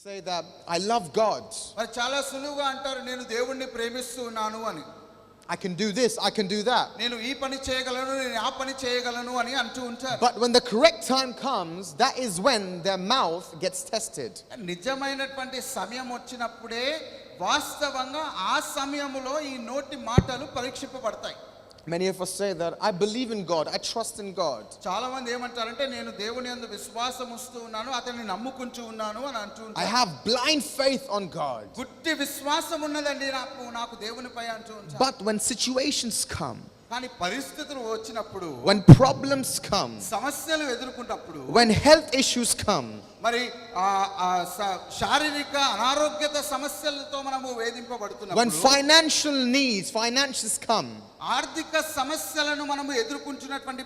say that I love God. మరి చాలా సులువుగా అంటారు నేను దేవుణ్ణి ప్రేమిస్తూ ఉన్నాను అని. I can do this, I can do that. నేను ఈ పని చేయగలను, నేను ఆ పని చేయగలను అని అంటూ ఉంటారు. But when the correct time comes, that is when their mouth gets tested. నిజమైనటువంటి సమయం వచ్చినప్పుడే వాస్తవంగా ఆ సమయంలో ఈ నోటి మాటలు పరీక్షింపబడతాయి. Many of us say that I believe in God, I trust in God. చాలా మంది ఏమంటారంటే నేను దేవుని యందు విశ్వాసం ఉంచుతూ ఉన్నాను, అతన్ని నమ్ముకుంటూ ఉన్నాను అని అంటూ I ఉంటారు. have blind faith on God. గుడ్డి విశ్వాసం ఉన్నదండి నాకు దేవునిపై అంటూ ఉంటారు. But when situations come, కానీ పరిస్థితులు వచ్చినప్పుడు, when problems come, సమస్యలు ఎదుర్కొంటప్పుడు, when health issues come, మరి శారీరక అనారోగ్యత సమస్యలతో మనము when వేధింపబడుతున్నప్పుడు, financial needs, finances come, ఆర్థిక సమస్యలను మనము ఎదుర్కొంటున్నటువంటి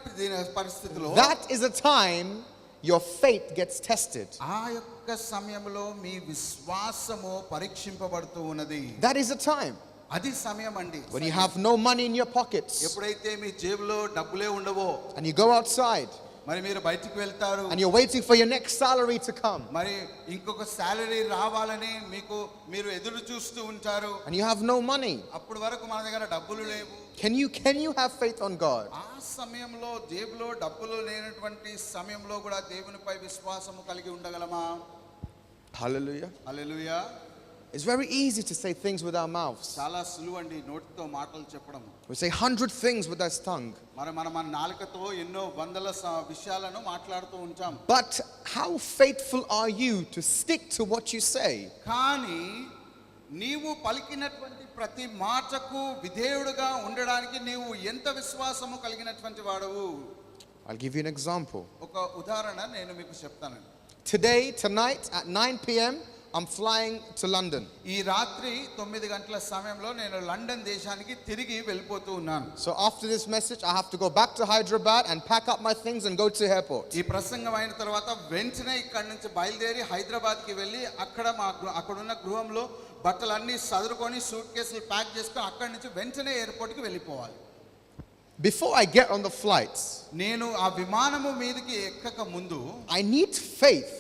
పరిస్థితిలో, that is a time your faith gets tested. ఆ యొక్క సమయంలో మీ విశ్వాసము పరీక్షింపబడుతూ ఉన్నది. That is a time అది సమయం అండి. when you have no money in your pockets ఎప్పుడైతే మీ జేబులో డబ్బులే ఉండవో, and you go outside మరి మీరు బయటికి వెళ్తారు, and you're waiting for your next salary to come, మరి ఇంకొక సాలరీ రావాలని మీరు ఎదురు చూస్తూ ఉంటారు, and you have no money. అప్పటి వరకు మన దగ్గర డబ్బులు లేవు. Can you have faith on God? ఆ సమయంలో జేబులో డబ్బులు లేనటువంటి సమయంలో కూడా దేవునిపై విశ్వాసము కలిగి ఉండగలమా? Hallelujah. Hallelujah. It's very easy to say things with our mouths. చాలా సులువండి నోటితో మాటలు చెప్పడం. We say 100 things with our tongue. మరి మన నాలుకతో ఎన్నో వందల విషయాలను మాట్లాడుతూ ఉంటాం. But how faithful are you to stick to what you say? కానీ నీవు పలికినటువంటి ప్రతి మాటకు విధేయుడుగా ఉండడానికి నీవు ఎంత విశ్వాసము కలిగినటువంటి వాడవు? I'll give you an example. ఒక ఉదాహరణ నేను మీకు చెప్తానండి. Tonight at 9 p.m. I'm flying to London. ఈ రాత్రి 9 గంటల సమయంలో నేను లండన్ దేశానికి తిరిగి వెళ్ళిపోతూ ఉన్నాను. So after this message I have to go back to Hyderabad and pack up my things and go to the airport. ఈ ప్రసంగం అయిన తర్వాత వెంటనే ఇక్కడి నుంచి బయలుదేరి హైదరాబాద్కి వెళ్ళి అక్కడున్న గృహంలో బట్టలన్నీ సదురుకొని సూట్ కేసులు ప్యాక్ చేసుకొని అక్కడి నుంచి వెంటనే ఎయిర్పోర్ట్కి వెళ్ళిపోవాలి. Before I get on the flights, నేను ఆ విమానము మీదకి ఎక్కక ముందు I need faith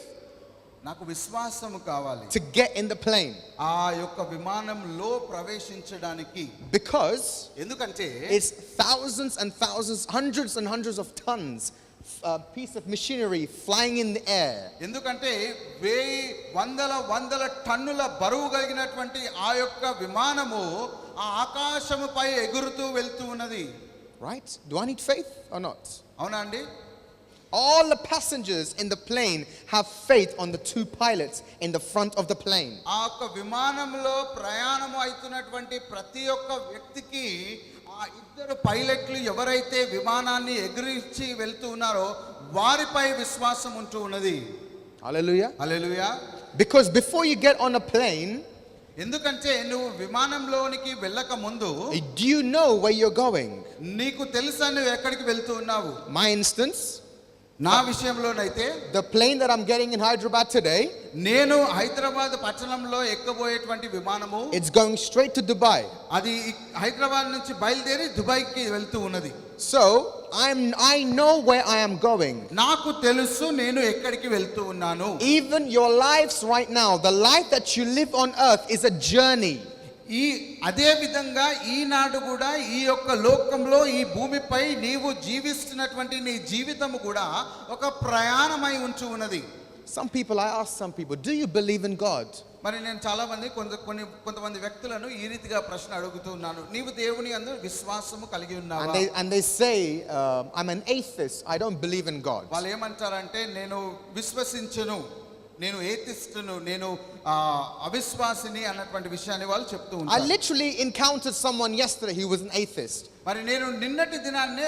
నాకు విశ్వాసము కావాలి to get in the plane. ఆ యొక్క విమానంలో ప్రవేశించడానికి. Because ఎందుకంటే it's thousands and thousands, hundreds and hundreds of tons piece of machinery flying in the air. ఎందుకంటే వందల టన్నుల బరువు కలిగినటువంటి ఆ యొక్క విమానము ఆ ఆకాశముపై ఎగురుతూ వెళ్తూ ఉన్నది. Right? Do I need faith or not? అవునా అండి? All the passengers in the plane have faith on the two pilots in the front of the plane. ఆ యొక్క విమానంలో ప్రయాణము అవుతున్నటువంటి ప్రతి ఒక్క వ్యక్తికి ఆ ఇద్దరు పైలట్లు ఎవరైతే విమానాన్ని ఎగిరించి వెళ్తూ ఉన్నారో వారిపై విశ్వాసం ఉంటూ ఉన్నది. Hallelujah. Hallelujah. Because before you get on a plane, ఎందుకంటే నువ్వు విమానంలోనికి వెళ్ళక ముందు do you know where you're going? నీకు తెలుసా నువ్వు ఎక్కడికి వెళ్తూ ఉన్నావు? My instance, నా విషయంలోనైతే the plane that I'm getting in Hyderabad today, నేను హైదరాబాద్ పట్టణంలో ఎక్కబోయేటువంటి విమానము it's going straight to Dubai. అది హైదరాబాద్ నుంచి బయలుదేరి దుబాయ్కి వెళ్తూ ఉన్నది. So I know where I am going. నాకు తెలుసు నేను ఎక్కడికి వెళ్తూ ఉన్నాను. Even your lives right now, the life that you live on earth is a journey. అదే విధంగా ఈనాడు కూడా ఈ యొక్క లోకంలో ఈ భూమిపై నీవు జీవిస్తున్నటువంటి నీ జీవితము కూడా ఒక ప్రయాణమై ఉంటూ ఉన్నది. I ask some people, do you believe in God? మరి నేను చాలా మంది కొంతమంది వ్యక్తులను ఈ రీతిగా ప్రశ్న అడుగుతూ ఉన్నాను, నీవు దేవుని యందు విశ్వాసము కలిగి ఉన్నావా? And they say, I'm an atheist, I don't believe in God. వాళ్ళు ఏమంటారంటే నేను విశ్వసించను, నేను ఏథిస్టును, నేను అవిశ్వాసిని అన్నటువంటి విషయాన్ని వాళ్ళు చెప్తూ ఉంటారు. I literally encountered someone yesterday who was an atheist. మరి నేను నిన్నటి దినాన్నే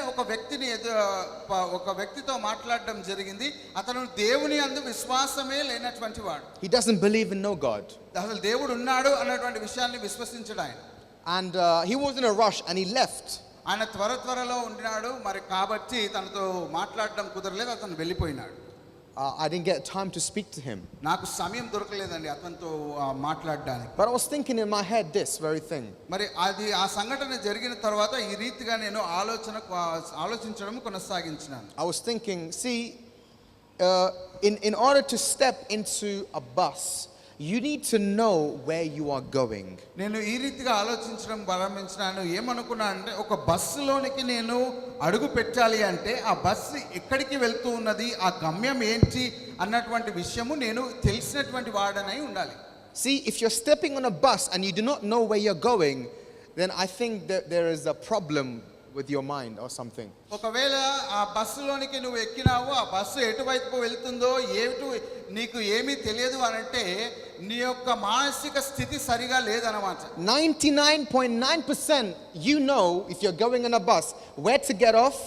ఒక వ్యక్తితో మాట్లాడడం జరిగింది. అతను దేవుని యందు విశ్వాసమే లేనటువంటి వాడు. He doesn't believe in no God. అసలు దేవుడు ఉన్నాడు అన్నటువంటి విషయాన్ని విశ్వసించడు ఆయన. And he was in a rush and he left. ఆయన త్వరలో ఉండినాడు, మరి కాబట్టి తనతో మాట్లాడడం కుదరలేదు, అతను వెళ్ళిపోయినాడు. I didn't get time to speak to him. నాకు సమయం దొరకలేదండి అతనితో మాట్లాడడానికి. But I was thinking in my head this very thing. మరి అది ఆ సంఘటన జరిగిన తర్వాత ఈ రీతిగా నేను ఆలోచించడం కొనసాగించాను. I was thinking, see, in order to step into a bus, you need to know where you are going. నేను ఈ రీతిగా ఆలోచించడం ప్రారంభించినాను. ఏమనుకున్నా అంటే ఒక బస్సులోనికి నేను అడుగు పెట్టాలి అంటే ఆ బస్సు ఎక్కడికి వెళ్తూ ఉన్నది, ఆ గమ్యం ఏంటి అన్నటువంటి విషయము నేను తెలిసినటువంటి వాడనై ఉండాలి. See, if you're stepping on a bus and you do not know where you're going, then I think that there is a problem with your mind or something. ఒకవేళ ఆ బస్సులోనికి నువ్వు ఎక్కినావు, ఆ బస్సు ఎటువైపు వెళ్తుందో నీకు ఏమీ తెలియదు అనంటే నీ యొక్క మానసిక స్థితి సరిగా లేదన్నమాట. 99.9% you know, if you're going on a bus, where to get off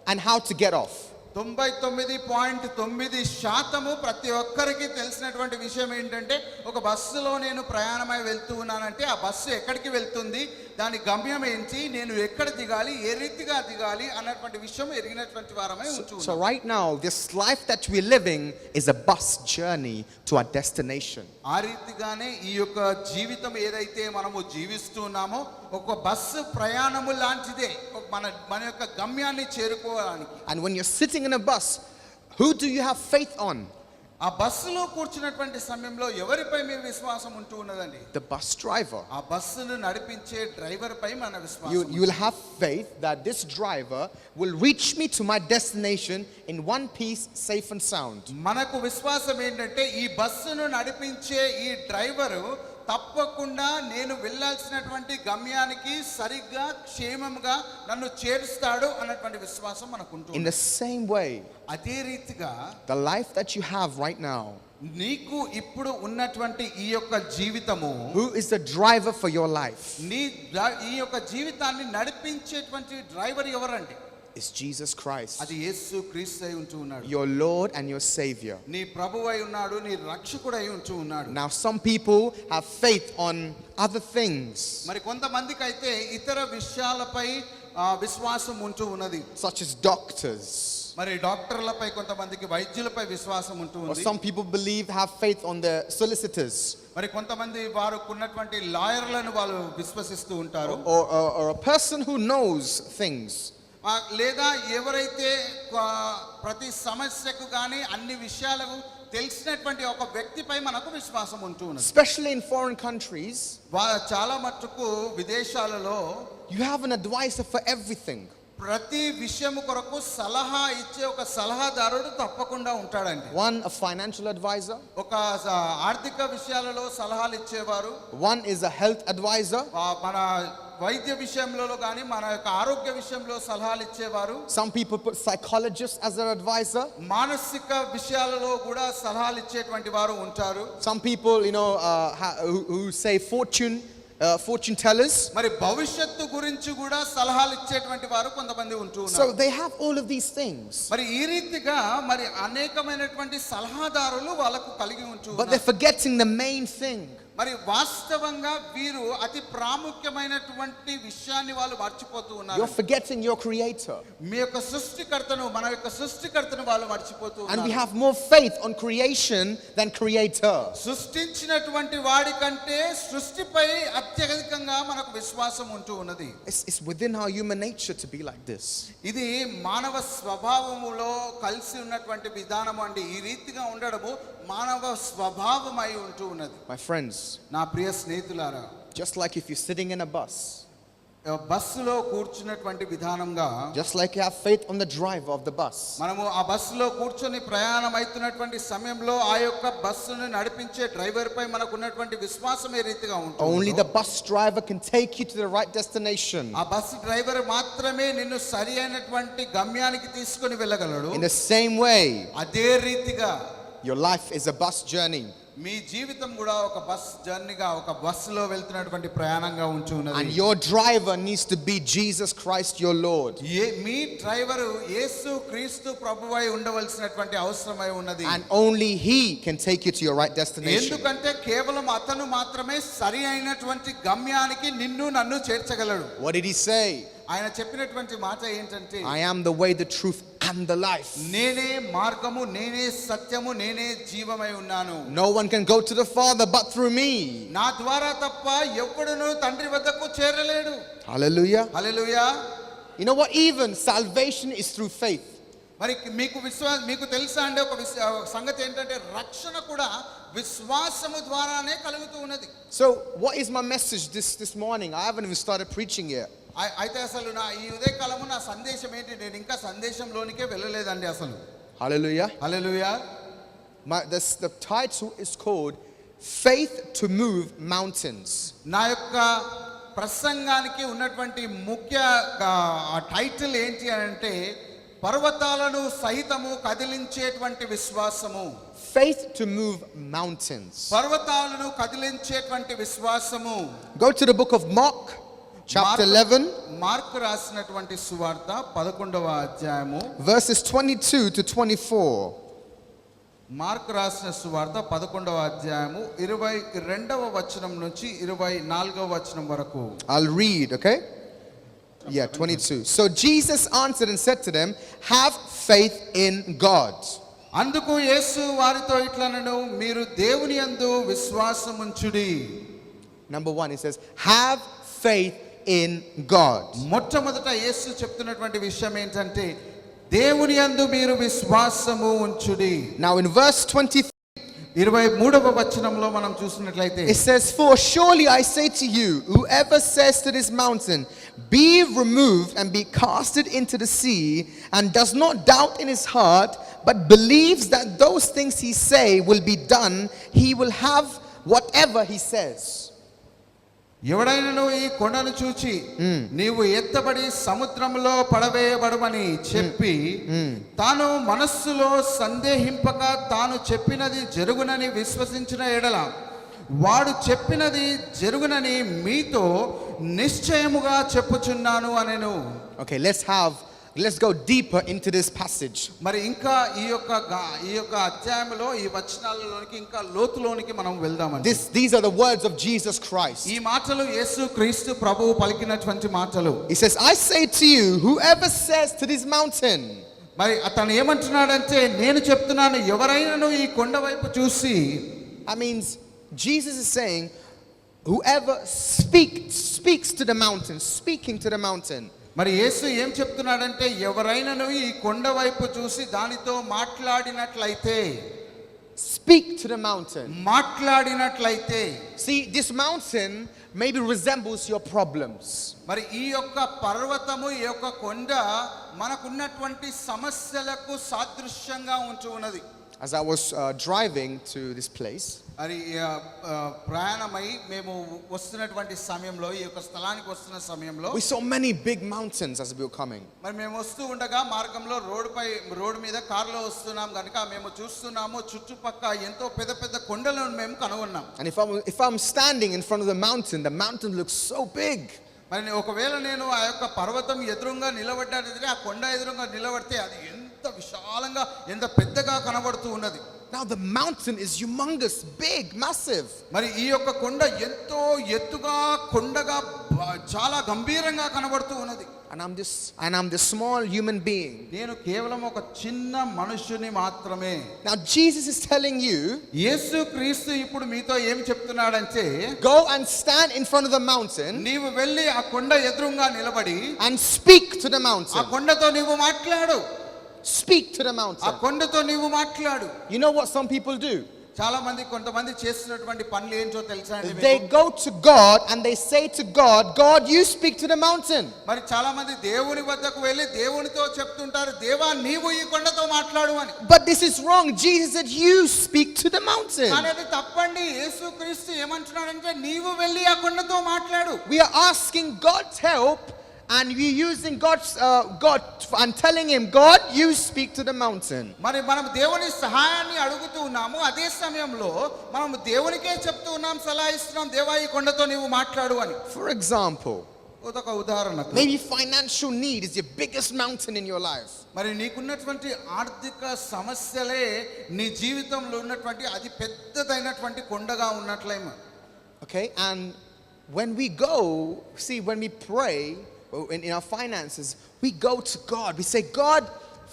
and how to get off. 99.9% ప్రతి ఒక్కరికి తెలిసినటువంటి విషయం ఏంటంటే ఒక బస్సులో నేను ప్రయాణమై వెళ్తూ ఉన్నానంటే ఆ బస్సు ఎక్కడికి వెళ్తుంది, దాని గమ్యం ఏంటి, నేను ఎక్కడ దిగాలి, ఏ రీతిగా దిగాలి అన్నటువంటి విషయం ఎరిగినటువంటి వారమై ఉంటూ So right now, this life that we're living is a bus journey to our destination. ఆ రీతిగానే ఈ యొక్క జీవితం ఏదైతే మనము జీవిస్తూ ఉన్నామో ఒక బస్సు ప్రయాణము లాంటిదే మన యొక్క గమ్యాన్ని చేరుకోవడానికి. And when you're sitting in a bus, who do you have faith on? ఆ బస్సులో కూర్చున్నటువంటి సమయంలో ఎవరిపై మీ విశ్వాసం ఉంటూ ఉన్నదండి? The bus driver. ఆ బస్సును నడిపించే డ్రైవర్ పై మన విశ్వాసం. You will have faith that this driver will reach me to my destination in one piece, safe and sound. మనకు విశ్వాసం ఏంటంటే ఈ బస్సును నడిపించే ఈ డ్రైవరు తప్పకుండా నేను వెళ్ళాల్సినటువంటి గమ్యానికి సరిగ్గా క్షేమంగా నన్ను చేరుస్తాడు అన్నటువంటి విశ్వాసం మనకు ఉంటుంది. In the same way, అదే రీతిగా the life that you have right now, నీకు ఇప్పుడు ఉన్నటువంటి ఈ యొక్క జీవితము, who is the driver for your life? ఈ యొక్క జీవితాన్ని నడిపించేటువంటి డ్రైవర్ ఎవరండి? Is Jesus Christ, అది యేసు క్రీస్తు అయి ఉంటూ ఉన్నాడు. your Lord and your Savior. నీ ప్రభువై ఉన్నాడు, నీ రక్షకుడై ఉంటూ ఉన్నాడు. Now some people have faith on other things, మరి కొంతమందికి అయితే ఇతర విషయాలపై విశ్వాసం ఉంటూ ఉన్నది. such as doctors. మరి డాక్టర్లపై, కొంతమందికి వైద్యులపై విశ్వాసం ఉంటూ Or ఉంది. some people have faith on the solicitors. మరి కొంతమంది వారు ఉన్నటువంటి లాయర్లను వాళ్ళు విశ్వసిస్తూ ఉంటారు. Or a person who knows things. లేదా ఎవరైతే ప్రతి సమస్యకు కానీ అన్ని విషయాలకు తెలిసినటువంటి ఒక వ్యక్తిపై మనకు విశ్వాసం ఉంటూ ఉన్నది. Especially in foreign countries, చాలా మట్టుకు విదేశాలలో you have an advisor for everything. ప్రతి విషయం కొరకు సలహా ఇచ్చే ఒక సలహాదారుడు తప్పకుండా ఉంటాడండి. One, a financial advisor. ఒక ఆర్థిక విషయాలలో సలహాలు ఇచ్చేవారు. One is a health advisor. మన వైద్య విషయంలో కానీ మన యొక్క ఆరోగ్య విషయంలో సలహాలు ఇచ్చేవారు. Some people put psychologists as their advisor. మానసిక విషయాలలో కూడా సలహాలు ఇచ్చేటువంటి వారు ఉంటారు. Some people, who say fortune tellers. మరి భవిష్యత్తు గురించి కూడా సలహాలు ఇచ్చేటువంటి వారు కొంతమంది ఉంటూ ఉన్నారు. So they have all of these things. మరి ఈ రీతిగా మరి అనేకమైనటువంటి సలహాదారులు వాళ్ళకు కలిగి ఉంటూ But they're forgetting the main thing. మరి వాస్తవంగా వీరు అతి ప్రాముఖ్యమైనటువంటి విషయాన్ని వాళ్ళు మర్చిపోతూ ఉన్నారు. You're forgetting your creator. మీ యొక్క సృష్టికర్తను, మన యొక్క సృష్టికర్తను వాళ్ళు మర్చిపోతూ ఉన్నారు. And we have more faith on creation than creator. సృష్టించినటువంటి వాడి కంటే సృష్టిపై అత్యధికంగా మనకు విశ్వాసం ఉంటూ ఉన్నది. It's within our human nature to be like this. ఇది మానవ స్వభావములో కలిసి ఉన్నటువంటి విధానం అండి. ఈ రీతిగా ఉండడము మానవ స్వభావమై ఉంటూ ఉన్నది. My friends, నా ప్రియ స్నేహితులారా, just like if you're sitting in a bus, బస్సులో కూర్చున్నటువంటి విధానంగా, just like you have faith on the driver of the bus, మనము ఆ బస్సులో కూర్చొని ప్రయాణం అవుతున్నటువంటి సమయంలో ఆ యొక్క బస్సును నడిపించే డ్రైవర్ పై మనకు ఉన్నటువంటి విశ్వాసం ఏ రీతిగా ఉంటుంది. only the bus driver can take you to the right destination. ఆ బస్సు డ్రైవర్ మాత్రమే నిన్ను సరి అయినటువంటి గమ్యానికి తీసుకొని వెళ్ళగలడు. In the same way, అదే రీతిగా your life is a bus journey. మీ జీవితం కూడా ఒక బస్ జర్నీగా, ఒక బస్సులో వెళ్తున్నటువంటి ప్రయాణంగా ఉంటూ ఉన్నది. And your driver needs to be Jesus Christ your Lord. మీ డ్రైవరు యేసు క్రీస్తు ప్రభువై ఉండవలసినటువంటి అవసరమై ఉన్నది. And only he can take you to your right destination. ఎందుకంటే కేవలం అతను మాత్రమే సరి అయినటువంటి గమ్యానికి నిన్ను నన్ను చేర్చగలడు. What did he say? ఆయన చెప్పినటువంటి మాట ఏంటంటే, I am the way, the truth and the life. నేనే మార్గము, నేనే సత్యము, నేనే జీవమై ఉన్నాను. No one can go to the Father but through me. నా ద్వారా తప్ప ఎవ్వడును తండ్రి వద్దకు చేరలేడు. Hallelujah. Hallelujah. You know what? Even salvation is through faith. మరి మీకు తెలుసా అండి ఒక సంగతి ఏంటంటే రక్షణ కూడా విశ్వాసము ద్వారానే కలుగుతూ ఉన్నది. So what is my message this morning? I haven't even started preaching yet. అయితే అసలు నా ఈ ఉదయకాలము నా సందేశం ఏంటి, నేను ఇంకా సందేశంలోనికే వెళ్ళలేదండి అసలు. Hallelujah. Hallelujah. The title is called Faith to Move Mountains. నా యొక్క ప్రసంగానికి ఉన్నటువంటి ముఖ్య టైటిల్ ఏంటి అని అంటే పర్వతాలను సహితము కదిలించేటువంటి విశ్వాసము. Faith to move mountains. పర్వతాలను కదిలించేటువంటి విశ్వాసము. Go to the book of Mark, chapter 11. Mark రాసినటువంటి సువార్త 11వ అధ్యాయము verses 22 to 24. మార్కు రాసిన సువార్త 11వ అధ్యాయము 22వ వచనం నుంచి 24వ వచనం వరకు. I'll read, okay? Yeah, 22. So Jesus answered and said to them, have faith in God. అందుకు యేసు వారితో ఇట్లనెను, మీరు దేవుని యందు విశ్వాసముంచుడి. Number 1, he says, have faith in God. మొట్టమొదట యేసు చెప్తున్నటువంటి విషయం ఏంటంటే దేవుని యందు మీరు విశ్వాసము ఉంచుడి. Now in verse 23, 23వ వచనంలో మనం చూసినట్లయితే it says, for surely I say to you, whoever says to this mountain, be removed and be casted into the sea, and does not doubt in his heart, but believes that those things he say will be done, he will have whatever he says. ఎవడైనను ఈ కొండను చూచి నీవు ఎత్తబడి సముద్రంలో పడవేయబడమని చెప్పి తాను మనస్సులో సందేహింపక తాను చెప్పినది జరుగునని విశ్వసించిన ఎడల వాడు చెప్పినది జరుగునని మీతో నిశ్చయముగా చెప్పుచున్నాను అనెను. Okay, let's go deeper into this passage. మరి ఇంకా ఈ యొక్క అధ్యాయంలో ఈ వచనాలలోనికి ఇంకా లోతులోనికి మనం వెళ్దామండి. These are the words of Jesus Christ. ఈ మాటలు యేసు క్రీస్తు ప్రభువు పలికినటువంటి మాటలు. He says, I say to you, whoever says to this mountain. మరి అతను ఏమంటున్నాడంటే నేను చెప్తున్నాను, ఎవరైనాను ఈ కొండ వైపు చూసి. That means Jesus is saying, whoever speaks to the mountain, speaking to the mountain. మరి యేసు ఏం చెప్తున్నాడంటే ఎవరైనాను ఈ కొండ వైపు చూసి దానితో మాట్లాడినట్లయితే, speak to the mountain. మాట్లాడినట్లయితే. See, this mountain maybe resembles your problems. మరి ఈ యొక్క పర్వతము, ఈ యొక్క కొండ మనకున్నటువంటి సమస్యలకు సాదృశ్యంగా ఉంటూ ఉన్నది. As I was driving to this place, మరి ప్రయాణమై మేము వస్తున్నటువంటి సమయంలో, ఈ యొక్క స్థలానికి వస్తున్న సమయంలో we saw many big mountains as we were coming. మరి మేము వస్తూ ఉండగా మార్గంలో రోడ్డు మీద కారులో వస్తున్నాం కనుక మేము చూస్తున్నాము చుట్టుపక్క ఎంతో పెద్ద పెద్ద కొండలను మేము కనుగొన్నాం. And if I'm standing in front of the mountain looks so big. మరి ఒకవేళ నేను ఆ యొక్క పర్వతం ఎదురుగా నిలబడ్డానంటే, ఆ కొండ ఎదురుగా నిలబడితే అది ఎంత విశాలంగా ఎంత పెద్దగా కనబడుతూ ఉన్నది. Now the mountain is humongous, big, massive. మరి ఈ యొక్క కొండ ఎంతో ఎత్తుగా కొండగా చాలా గంభీరంగా కనబడుతూ ఉన్నది. And I'm this small human being. నేను కేవలం ఒక చిన్న మనుషుని మాత్రమే. Now Jesus is telling you, యేసు క్రీస్తు ఇప్పుడు మీతో ఏం చెప్తున్నాడంటే, go and stand in front of the mountain. నీవు వెళ్ళి ఆ కొండ ఎదురుగా నిలబడి and speak to the ఆ mountain. కొండతో నీవు మాట్లాడు. Speak to the ఆ mountain. కొండతో నీవు మాట్లాడు. You know what some people do? కొంతమంది చేస్తున్నటువంటి పనులు ఏంటో తెలుసా అండి? They go to God and they say to God, God, you speak to the mountain. మరి చాలా మంది దేవుని వద్దకు వెళ్ళి దేవునితో చెప్తుంటారు, దేవా నీవు ఈ కొండతో మాట్లాడు అని. But this is wrong. Jesus said, you speak to the mountain. కానీ అది తప్పండి. యేసుక్రీస్తు ఏమంటున్నాడంటే నీవు వెళ్ళి ఆ కొండతో మాట్లాడు. We are asking God's help and we're using God and telling him, God, you speak to the mountain. మరి మనం దేవుని సహాయాన్ని అడుగుతూ ఉన్నాము, అదే సమయంలో మనం దేవునికే చెప్తూ ఉన్నాం, సలహా ఇస్తున్నాం, దేవా ఈ కొండతో నీవు మాట్లాడు అని. For example, ఒక ఉదాహరణకు maybe financial need is your biggest mountain in your life. మరి నీకున్నటువంటి ఆర్థిక సమస్యలే నీ జీవితంలో ఉన్నటువంటి అతి పెద్దదైనటువంటి కొండగా ఉన్నట్లేమో. Okay, and when we pray in our finances, we go to God. We say, God,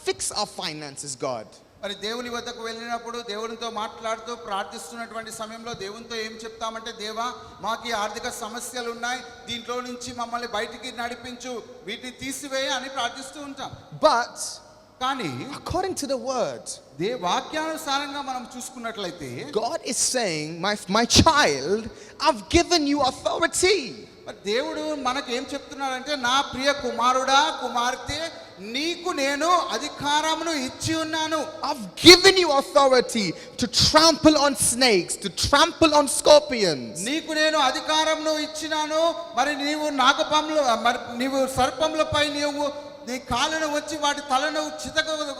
fix our finances, God. మరి దేవుని వద్దకు వెళ్ళినప్పుడు దేవునితో మాట్లాడుతూ ప్రార్థిస్తున్నటువంటి సమయంలో దేవునితో ఏం చెప్తామంటే, దేవా మాకు ఈ ఆర్థిక సమస్యలు ఉన్నాయి, దీంట్లో నుంచి మమ్మల్ని బయటికి నడిపించు, వీటిని తీసివేయ అని ప్రార్థిస్తూ ఉంటాం. But కానీ according to the word, వాక్యానుసారంగా మనం చూసుకున్నట్లయితే God is saying, my child, I've given you authority. మరి దేవుడు మనకు ఏం చెప్తున్నాడంటే, నా ప్రియ కుమారుడా కుమార్తె, నీకు నేను అధికారమును ఇచ్చి ఉన్నాను. I've given you authority to trample on snakes, to trample on scorpions. నీకు నేను అధికారమును ఇచ్చినాను. మరి నీవు నాగపాములు, మరి నీవు సర్పములపై నీవు నీ కాళ్ళను వచ్చి వాటి తలను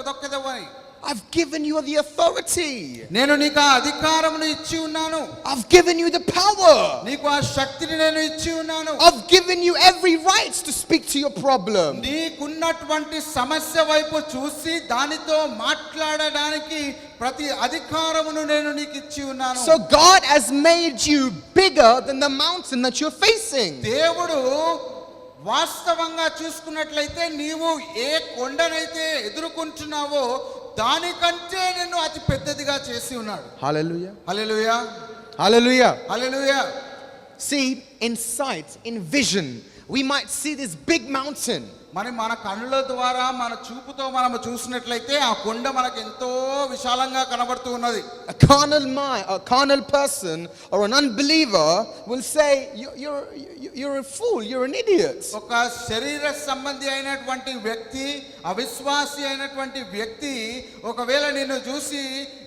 దొక్కెదవని. I've given you the authority. నేను నీకు ఆ అధికారమును ఇచ్చి ఉన్నాను. I've given you the power. నీకు ఆ శక్తిని నేను ఇచ్చి ఉన్నాను. I've given you every right to speak to your problem. నీకున్నటువంటి సమస్య వైపు చూసి దానితో మాట్లాడడానికి ప్రతి అధికారమును నేను నీకు ఇచ్చి ఉన్నాను. So God has made you bigger than the mountain that you're facing. దేవుడు వాస్తవంగా చూసుకున్నట్లయితే నీవు ఏ కొండనైతే ఎదుర్కొంటున్నావో దానికంటే నిన్ను అతి పెద్దదిగా చేసి ఉన్నాడు. Hallelujah. Hallelujah, Hallelujah. Hallelujah. See, in sight, in vision, we might see this big mountain. మరి మన కన్నుల ద్వారా మన చూపుతో మనం చూసినట్లయితే ఆ కొండ మనకు ఎంతో విశాలంగా కనబడుతూ ఉన్నది. A carnal mind, a carnal person or an unbeliever will say, you're a fool, you're an idiot. ఒక శరీర సంబంధి అయినటువంటి వ్యక్తి, అవిశ్వాసి అయినటువంటి వ్యక్తి ఒకవేళ నిన్ను చూసి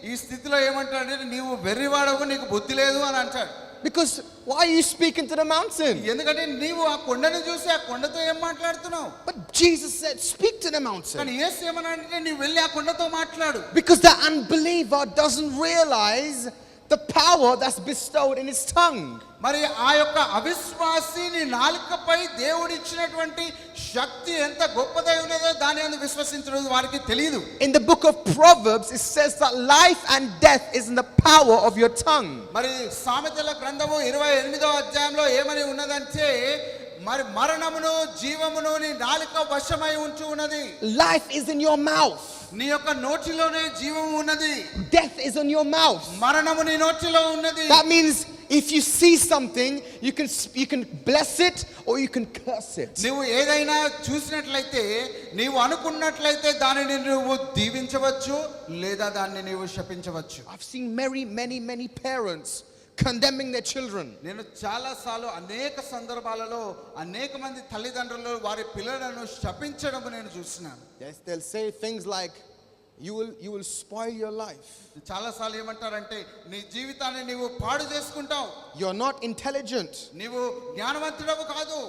ఈ స్థితిలో ఏమంటాడంటే, నీవు వెర్రివాడవు, నీకు బుద్ధి లేదు అని అంటాడు. Because why are you speaking to the mountain? ఎందుకంటే నీవు ఆ కొండను చూసి ఆ కొండతో ఏం మాట్లాడుతున్నావు? But Jesus said, speak to the mountain. కానీ యేసు ఏమన్నాడంటే, నీవు వెళ్ళి ఆ కొండతో మాట్లాడు. Because the unbeliever doesn't realize the power that's bestowed in his tongue. మరి ఆ యొక్క అవిశ్వాసి నీ నాలుకపై దేవుడు ఇచ్చినటువంటి శక్తి ఎంత గొప్పదై ఉన్నదో దాని యందు విశ్వసించడం వారికి తెలియదు. In the book of Proverbs, it says that life and death is in the power of your tongue. మరి సామెతల గ్రంథము 28వ అధ్యాయంలో ఏమని ఉన్నదంటే, మరి మరణమును జీవమును నీ నాలుక వశమై ఉంచి ఉన్నది. Life is in your mouth. నీ యొక్క నోటిలోనే జీవము ఉన్నది. Death is in your mouth. మరణము నీ నోటిలో ఉన్నది. That means if you see something, you can bless it or you can curse it. నీవు ఏదైనా చూసినట్లయితే, నీవు అనుకున్నట్లయితే దానిని నువ్వు దీవించవచ్చు లేదా దాన్ని నీవు శపించవచ్చు. I've seen many parents condemning their children. నేను చాలా సార్లు అనేక సందర్భాలలో అనేక మంది తల్లిదండ్రులు వారి పిల్లలను శపించడం నేను చూస్తున్నాను. Yes, they'll say things like, you will spoil your life. చాలా సార్లు ఏమంటారంటే, నీ జీవితాన్ని నీవు పాడు చేసుకుంటావు. You're not intelligent. నీవు జ్ఞానవంతుడవు కాదు.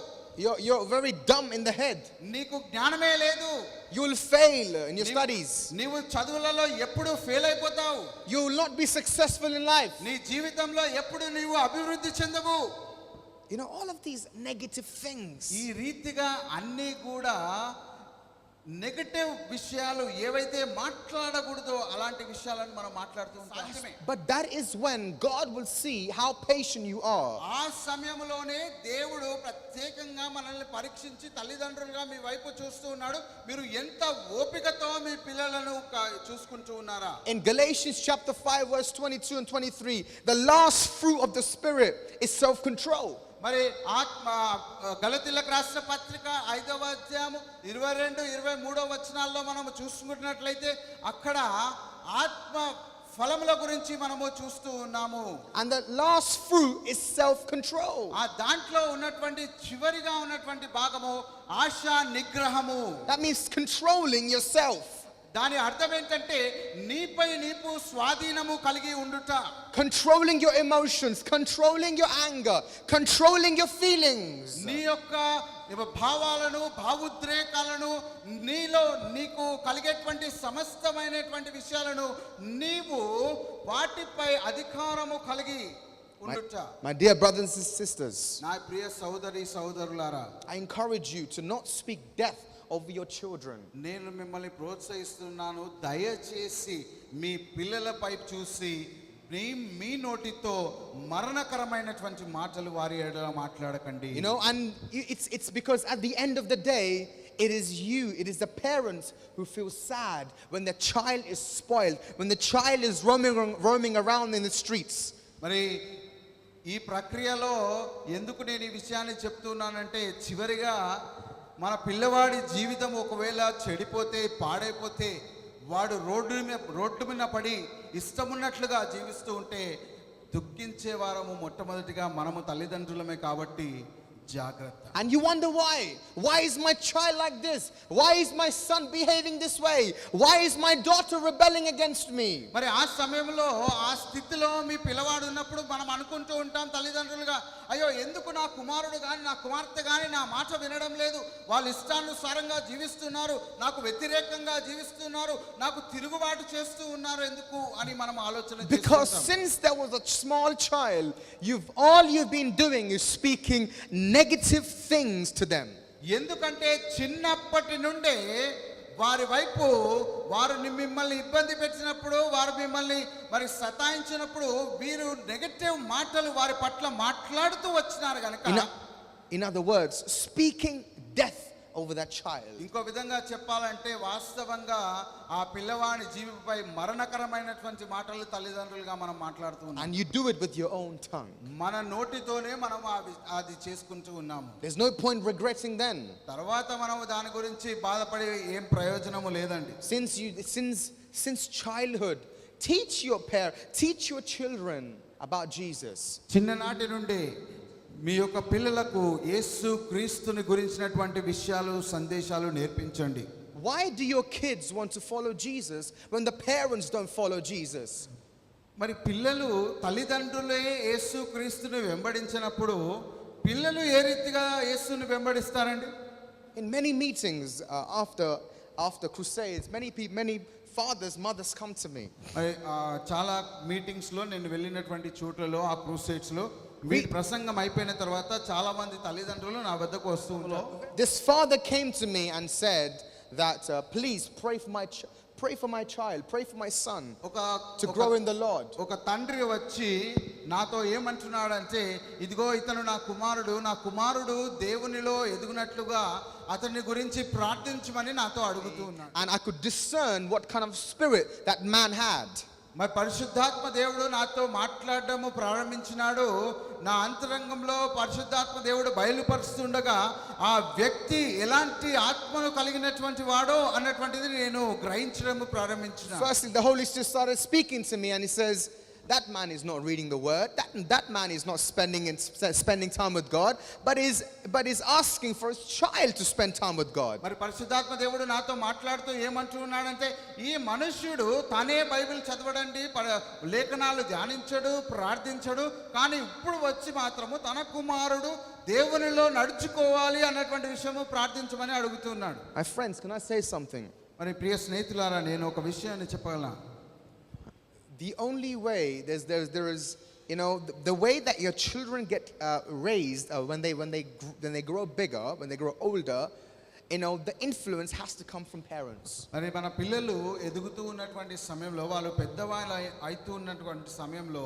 You're very dumb in the head. నీకు జ్ఞానమే లేదు. You will fail in your studies. నీవు చదువులలో ఎప్పుడు ఫెయిల్ అయిపోతావు. You will not be successful in life. నీ జీవితంలో ఎప్పుడు నీవు అభివృద్ధి చెందవు. You know, all of these negative things. ఈ రీతిగా అన్నీ కూడా నెగటివ్ విషయాలు ఏవైతే మాట్లాడకూడదో అలాంటి విషయాలను మనం మాట్లాడుతూ ఉంటాం. But that is when God will see how patient you are. ఆ సమయంలోనే దేవుడు ప్రత్యేకంగా మనల్ని పరీక్షించి తల్లిదండ్రులుగా మీ వైపు చూస్తూ ఉన్నాడు. మీరు ఎంత ఓపికతో మీ పిల్లలను చూసుకుంటూ ఉన్నారా? In Galatians chapter 5 verse 22 and 23, the last fruit of the Spirit is self-control. మరి గలతీయులకు రాసిన పత్రిక 5వ అధ్యాయము 22-23 వచనాల్లో మనం చూసుకున్నట్లయితే అక్కడ ఆత్మ ఫలముల గురించి మనము చూస్తూ ఉన్నాము. And the last fruit is self-control. ఆ దాంట్లో ఉన్నటువంటి చివరిగా ఉన్నటువంటి భాగము ఆశ నిగ్రహము. That means controlling yourself. దాని అర్థం ఏంటంటే, నీపై నీకు స్వాధీనము కలిగి ఉండుట. Controlling your emotions, controlling your anger, controlling your feelings. నీ యొక్క భావాలను, భావోద్రేకాలను, నీలో నీకు కలిగేటువంటి సమస్తమైనటువంటి విషయాలను నీవు వాటిపై అధికారము కలిగి ఉండుట. My dear brothers and sisters, నా ప్రియ సోదరి సోదరులారా, I encourage you to not speak death over your children. నేను మిమ్మల్ని ప్రోత్సహిస్తున్నాను, దయచేసి మీ పిల్లలపై చూసి మీ నోటితో మరణకరమైనటువంటి మాటలు వారి ఎడల మాట్లాడకండి. You know, and it's because at the end of the day, it is the parents who feel sad when their child is spoiled, when the child is roaming around in the streets. మరి ఈ ప్రక్రియలో ఎందుకు నేను ఈ విషయాన్ని చెప్తున్నానంటే, చివరిగా మన పిల్లవాడి జీవితం ఒకవేళ చెడిపోతే పాడైపోతే వాడు రోడ్డు మీద పడి ఇష్టమున్నట్లుగా జీవిస్తూ ఉంటే దుఃఖించే వారము మొట్టమొదటిగా మనము తల్లిదండ్రులమే కాబట్టి జాగ్రత్త. And you wonder why? Why is my child like this? Why is my son behaving this way? Why is my daughter rebelling against me? మరి ఆ సమయంలో ఆ స్థితిలో మీ పిల్లవాడు ఉన్నప్పుడు మనం అనుకుంటూ ఉంటాం తల్లిదండ్రులుగా, అయ్యో ఎందుకు నా కుమారుడు కానీ నా కుమార్తె కానీ నా మాట వినడం లేదు, వాళ్ళు ఇష్టానుసారంగా జీవిస్తున్నారు, నాకు వ్యతిరేకంగా జీవిస్తున్నారు, నాకు తిరుగుబాటు చేస్తూ ఉన్నారు ఎందుకు అని మనం ఆలోచన Because చేసుకుంటాం. since there was a small child, all you've been doing is speaking negative things to them. ఎందుకంటే చిన్నప్పటి నుండే వారి వైపు వారు మిమ్మల్ని ఇబ్బంది పెట్టినప్పుడు, వారు మిమ్మల్ని మరి సతాయించినప్పుడు వీరు నెగటివ్ మాటలు వారి పట్ల మాట్లాడుతూ వచ్చినారు కనుక, In other words, speaking death over that child. ఇంకో విధంగా చెప్పాలంటే వాస్తవంగా ఆ పిల్లవాడి జీవిపై మరణకరమైనటువంటి మాటలు తల్లిదండ్రులుగా మనం మాట్లాడుతూ ఉన్నాం. And you do it with your own tongue. మన నోటితోనే మనం అది చేసుకుంటూ ఉన్నాము. There's no point regretting then. తర్వాత మనం దాని గురించి బాధపడే ఏం ప్రయోజనము లేదండి. Since childhood, teach your children about Jesus. చిన్ననాటి నుండి మీ యొక్క పిల్లలకు యేసు క్రీస్తుని గురించినటువంటి విషయాలు సందేశాలు నేర్పించండి. Why do your kids want to follow Jesus when the parents don't follow Jesus? మరి పిల్లలు తల్లిదండ్రులే యేసు క్రీస్తుని వెంబడించినప్పుడు పిల్లలు ఏ రీతిగా యేసుని వెంబడిస్తారండి? In many meetings after crusades, many fathers, mothers come to me. మరి చాలా మీటింగ్స్ లో నేను వెళ్ళినటువంటి చోట్లలో ఆ క్రూసేడ్స్ లో వీటి ప్రసంగం అయిపోయిన తర్వాత చాలా మంది తల్లిదండ్రులు నా వద్దకు వస్తూ ఉంటారు. This father came to me and said that please pray for my child, pray for my son to grow in the Lord. ఒక తండ్రి వచ్చి నాతో ఏమంటున్నాడంటే, ఇదిగో ఇతను నా కుమారుడు దేవునిలో ఎదుగునట్లుగా అతని గురించి ప్రార్థించమని నాతో అడుగుతూ ఉన్నాడు. And I could discern what kind of spirit that man had. మరి పరిశుద్ధాత్మ దేవుడు నాతో మాట్లాడడము ప్రారంభించినాడు. నా అంతరంగంలో పరిశుద్ధాత్మ దేవుడు బయలుపరుస్తుండగా ఆ వ్యక్తి ఎలాంటి ఆత్మను కలిగినటువంటి వాడో అన్నటువంటిది నేను గ్రహించడము ప్రారంభించిన. Firstly, the Holy Spirit started speaking to me and he says, that man is not reading the word, that man is not spending time with God, but is asking for his child to spend time with God. మరి పరిశుద్ధాత్మ దేవుడు నాతో మాట్లాడుతూ ఏమంటున్నాడంటే, ఈ మనుష్యుడు తనే Bible చదవడండి, లేఖనాలు ధ్యానించడు, ప్రార్థించడు, కానీ ఇప్పుడు వచ్చి మాత్రము తన కుమారుడు దేవునిలో నడుచుకోవాలి అన్నటువంటి విషయము ప్రార్థించమని అడుగుతున్నాడు. My friends, can I say something? మరి ప్రియ స్నేహితులారా, నేను ఒక విషయాన్ని చెప్పగలను. The only way there is, the way that your children get raised when they grow bigger, when they grow older, the influence has to come from parents. మరి మన పిల్లలు ఎదుగుతూ ఉన్నటువంటి సమయంలో, వాళ్ళు పెద్దవాళ్ళు అవుతూ ఉన్నటువంటి సమయంలో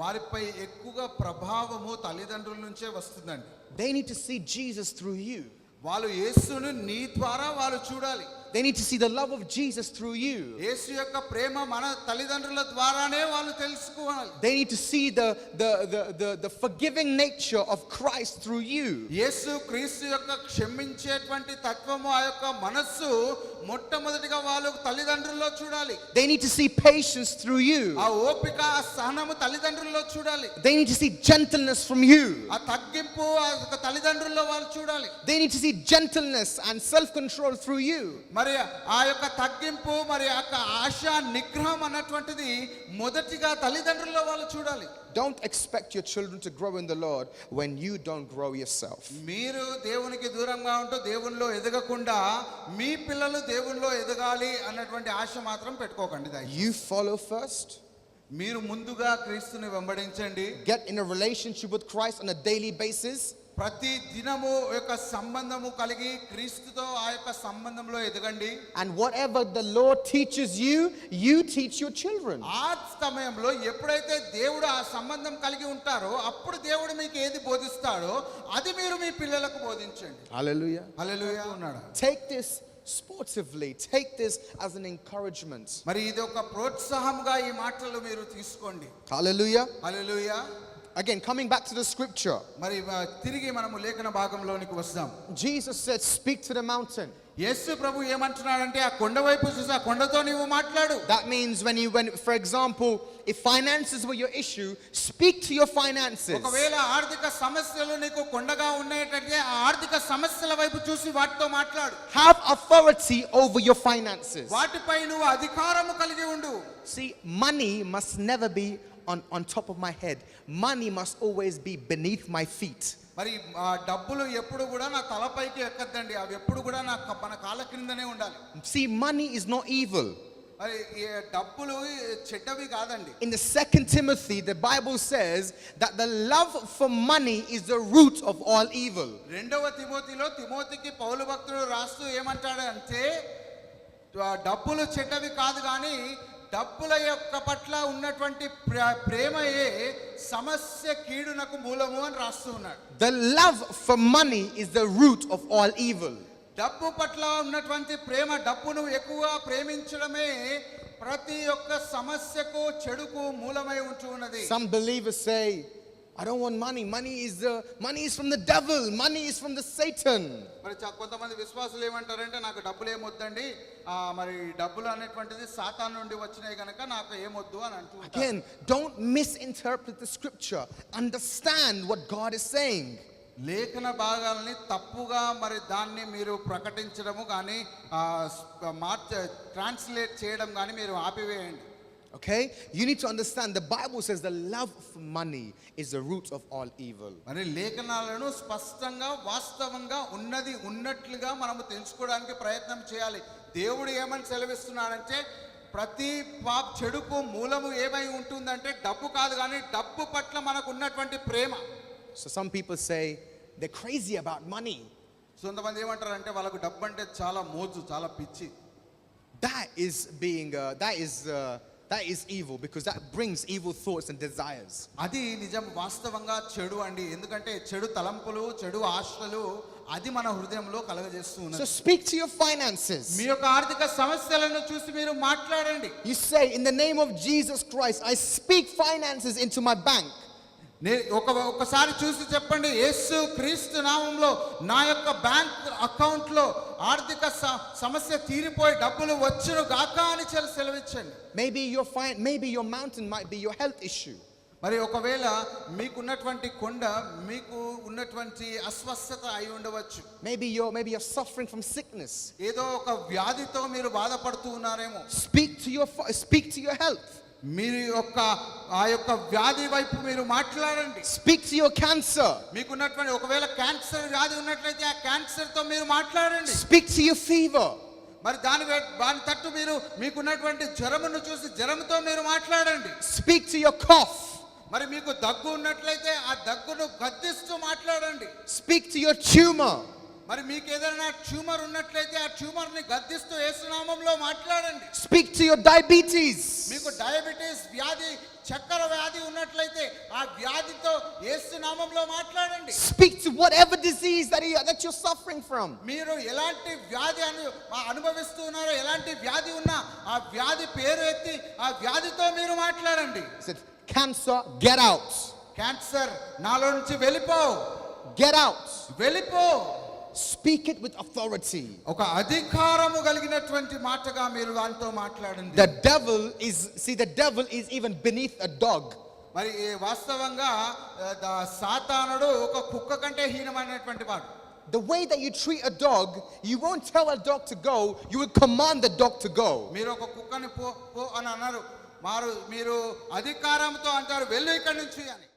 వారిపై ఎక్కువగా ప్రభావము తల్లిదండ్రుల నుంచే వస్తుందండి. They need to see Jesus through you. వాళ్ళు యేసును నీ ద్వారా వాళ్ళు చూడాలి. They need to see the love of Jesus through you. యేసు యొక్క ప్రేమ మన తల్లిదండ్రుల ద్వారానే వాళ్ళు తెలుసుకోవాలి. They need to see the forgiving nature of Christ through you. యేసు క్రీస్తు యొక్క క్షమించేటువంటి తత్వము, ఆ యొక్క మనస్సు మొట్టమొదటిగా వాళ్ళు తల్లిదండ్రుల్లో చూడాలి. They need to see patience through you. ఆ ఓపిక, ఆ సహనము తల్లిదండ్రుల్లో చూడాలి. They need to see gentleness from you. ఆ తగ్గింపు ఆ తల్లిదండ్రుల్లో వాళ్ళు చూడాలి. They need to see gentleness and self-control through you. మరి ఆ యొక్క తగ్గింపు, మరి ఆ యొక్క ఆశ నిగ్రహం అన్నటువంటిది మొదటిగా తల్లిదండ్రుల్లో వాళ్ళు చూడాలి. Don't expect your children to grow in the Lord when you don't grow yourself. మీరు దేవునికి దూరంగా ఉంటూ దేవునిలో ఎదగకుండా మీ పిల్లలు దేవునిలో ఎదగాలి అన్నటువంటి ఆశ మాత్రం పెట్టుకోకండి. You follow first. మీరు ముందుగా క్రీస్తుని వెంబడించండి. Get in a relationship with Christ on a daily basis. ప్రతి దినము యొక్క సంబంధము కలిగి క్రీస్తుతో ఆ యొక్క సంబంధంలో ఎదగండి. And whatever the Lord teaches you, you teach your children. ఆ సమయంలో ఎప్పుడైతే దేవుడు ఆ సంబంధం కలిగి ఉంటారో అప్పుడు దేవుడు మీకు ఏది బోధిస్తాడో అది మీరు మీ పిల్లలకు బోధించండి. Hallelujah. హల్లెలూయా ఉన్నాడు. Take this sportively, take this as an encouragement. మరి ఇది ఒక ప్రోత్సాహంగా ఈ మాటలు మీరు తీసుకోండి. Hallelujah. Hallelujah. Again, coming back to the scripture, మరి తిరిగి మనము లేఖన భాగంలోనికి వస్తాం. Jesus said, speak to the mountain. యేసు ప్రభు ఏమంటున్నాడంటే ఆ కొండ వైపు చూసి ఆ కొండతో నీవు మాట్లాడు. That means when for example, if finances were your issue, speak to your finances. ఒకవేళ ఆర్థిక సమస్యలు నీకు కొండగా ఉన్నాయంటే ఆ ఆర్థిక సమస్యల వైపు చూసి వాటితో మాట్లాడు. Have authority over your finances. వాటిపై నువ్వు అధికారము కలిగి ఉండు. See, money must never be on top of my head. Money must always be beneath my feet. మరి ఆ డబ్బులు ఎప్పుడు కూడా నా తలపైకి ఎక్కద్దండి, అవి ఎప్పుడు కూడా మన కాళ్ళ క్రిందనే ఉండాలి. See, money is not evil. మరి ఈ డబ్బులు చెడ్డవి కాదండి. In the 2 Timothy, the Bible says that the love for money is the root of all evil. రెండవ తిమోతికి పౌలు భక్తుడు రాస్తూ ఏమంటాడంటే డబ్బులు చెడ్డవి కాదు కానీ డబ్బుల యొక్క పట్ల ఉన్నటువంటి ప్రేమయే సమస్య కీడునకు మూలము అని రాస్తూ ఉన్నాడు. The love for money is the root of all evil. డబ్బు పట్ల ఉన్నటువంటి ప్రేమ, డబ్బును ఎక్కువగా ప్రేమించడమే ప్రతి ఒక్క సమస్యకు చెడుకు మూలమై ఉంటూ ఉన్నది. Some believers say, I don't want money. Money is from the devil. Money is from the Satan. మరి కొంతమంది విశ్వాసులు ఏమంటారంటే నాకు డబ్బులు ఏమొద్దండి, మరి డబ్బులు అనేటువంటిది సాతాను నుండి వచ్చినాయి కనుక నాకు ఏమొద్దు అని అంటున్నారు. Again, don't misinterpret the scripture. Understand what God is saying. లేఖన భాగాలని తప్పుగా మరి దాన్ని మీరు ప్రకటించడము కానీ ట్రాన్స్లేట్ చేయడం కానీ మీరు ఆపివేయండి. Okay, you need to understand the Bible says the love for money is the root of all evil. మరి లేఖనాలను స్పష్టంగా వాస్తవంగా ఉన్నది ఉన్నట్లుగా మనము తెలుసుకోవడానికి ప్రయత్నం చేయాలి. దేవుడు ఏమని సెలవిస్తున్నాడంటే ప్రతి చెడుకు మూలము ఏమై ఉంటుందంటే డబ్బు కాదు కానీ డబ్బు పట్ల మనకు ఉన్నటువంటి ప్రేమ. So some people say they're crazy about money. కొంతమంది ఏమంటారంటే వాళ్ళకు డబ్బు అంటే చాలా మోజు, చాలా పిచ్చి. That is evil because that brings evil thoughts and desires. అది నిజం, వాస్తవంగా చెడు అండి. ఎందుకంటే చెడు తలంపులు, చెడు ఆశలు అది మన హృదయంలో కలగజేస్తూ ఉన్నది. So speak to your finances. మీ యొక్క ఆర్థిక సమస్యలను చూసి మీరు మాట్లాడండి. You say, in the name of Jesus Christ, I speak finances into my bank. ఒకసారి చూసి చెప్పండి, యేసు క్రీస్తు నామంలో నా యొక్క బ్యాంక్ అకౌంట్ లో ఆర్థిక సమస్య తీరిపోయి డబ్బులు వచ్చును గాక అని సెలవిచ్చండి. Maybe your mountain might be your health issue. మరి ఒకవేళ మీకున్నటువంటి కొండ మీకు ఉన్నటువంటి అస్వస్థత అయి ఉండవచ్చు. Maybe you're suffering from sickness. ఏదో ఒక వ్యాధితో మీరు బాధపడుతూ ఉన్నారేమో. Speak to your health. మీరు ఆ యొక్క వ్యాధి వైపు మీరు మాట్లాడండి. Speak to your cancer. మీకున్నటువంటి ఒకవేళ క్యాన్సర్ వ్యాధి ఉన్నట్లయితే ఆ క్యాన్సర్ తో మీరు మాట్లాడండి. Speak to your fever. మరి దాని తట్టు మీరు మీకున్నటువంటి జ్వరమును చూసి జ్వరంతో మీరు మాట్లాడండి. Speak to your cough. మరి మీకు దగ్గు ఉన్నట్లయితే ఆ దగ్గును గద్దిస్తూ మాట్లాడండి. Speak to your tumor. మరి మీకు ఏదైనా ట్యూమర్ ఉన్నట్లయితే ఆ ట్యూమర్ ని గద్దిస్తూ యేసు నామములో మాట్లాడండి. Speak to your diabetes. మీకు డయాబెటిస్ వ్యాధి, చక్కెర వ్యాధి ఉన్నట్లయితే ఆ వ్యాధితో యేసు నామములో మాట్లాడండి. Speak to whatever disease that you're suffering from. మీరు ఎలాంటి వ్యాధి అనుభవిస్తున్నారో, ఎలాంటి వ్యాధి ఉన్నా ఆ వ్యాధి పేరు ఎత్తి ఆ వ్యాధితో మీరు మాట్లాడండి. Said, cancer, get out. Cancer నాలో నుంచి వెళ్ళిపో. Get out. వెళ్ళిపో. Speak it with authority. ఒక అధికారము కలిగినటువంటి మాటగా మీరు దాంతో మాట్లాడండి. The devil is even beneath a dog. మరి వాస్తవంగా సాతానుడు ఒక కుక్క కంటే హీనమైనటువంటి వాడు. The way that you treat a dog, you won't tell a dog to go, you will command the dog to go. మీరు ఒక కుక్కని పో అని అన్నారు, మీరు అధికారంతో అంటారు వెళ్ళు ఇక్కడి నుంచి అని.